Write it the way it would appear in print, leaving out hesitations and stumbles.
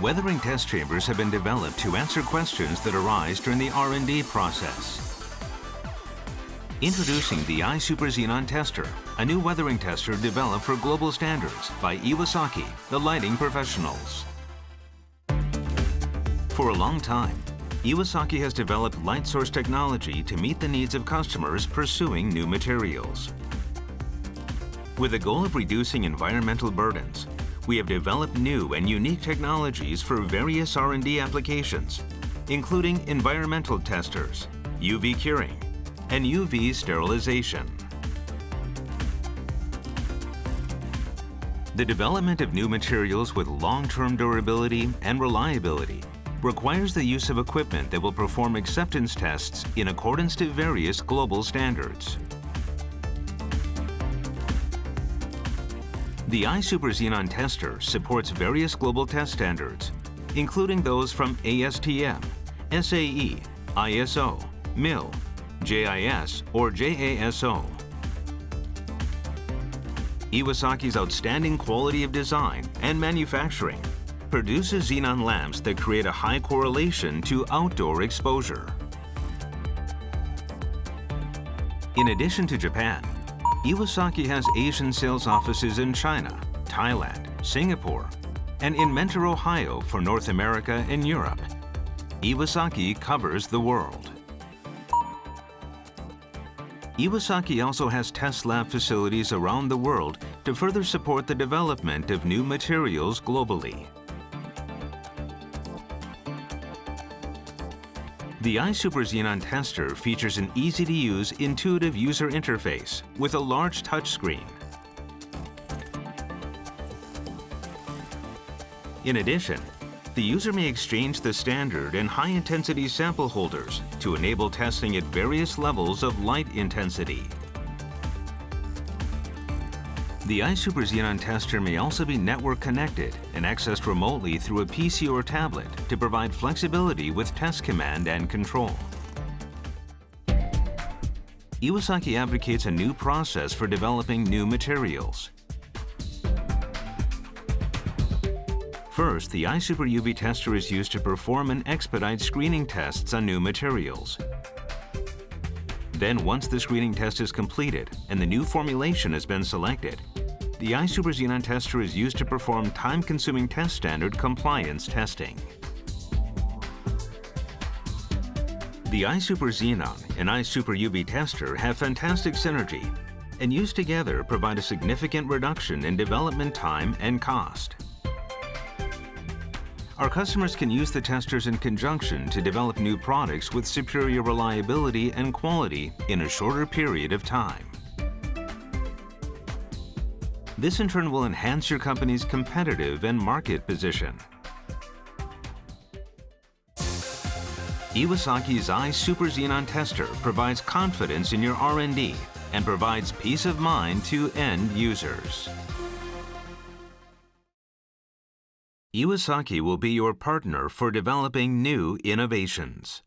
Weathering test chambers have been developed to answer questions that arise during the R&D process. Introducing the EYE Super Xenon Tester, a new weathering tester developed for global standards by Iwasaki, the lighting professionals. For a long time, Iwasaki has developed light source technology to meet the needs of customers pursuing new materials. With the goal of reducing environmental burdens, we have developed new and unique technologies for various R&D applications, including environmental testers, UV curing, and UV sterilization. The development of new materials with long-term durability and reliability requires the use of equipment that will perform acceptance tests in accordance to various global standards. The EYE Super Xenon Tester supports various global test standards, including those from ASTM, SAE, ISO, MIL, JIS, or JASO. Iwasaki's outstanding quality of design and manufacturing produces xenon lamps that create a high correlation to outdoor exposure. In addition to Japan, Iwasaki has Asian sales offices in China, Thailand, Singapore, and in Mentor, Ohio for North America and Europe. Iwasaki covers the world. Iwasaki also has test lab facilities around the world to further support the development of new materials globally. The EYE Super Xenon Tester features an easy-to-use, intuitive user interface with a large touchscreen. In addition, the user may exchange the standard and high-intensity sample holders to enable testing at various levels of light intensity. The EYE Super Xenon Tester may also be network connected and accessed remotely through a PC or tablet to provide flexibility with test command and control. Iwasaki advocates a new process for developing new materials. First, the EYE Super UV Tester is used to perform and expedite screening tests on new materials. Then, once the screening test is completed and the new formulation has been selected, the EYE Super Xenon Tester is used to perform time-consuming test standard compliance testing. The EYE Super Xenon and EYE Super UV Tester have fantastic synergy and used together provide a significant reduction in development time and cost. Our customers can use the testers in conjunction to develop new products with superior reliability and quality in a shorter period of time. This in turn will enhance your company's competitive and market position. Iwasaki's EYE Super Xenon Tester provides confidence in your R&D and provides peace of mind to end users. Iwasaki will be your partner for developing new innovations.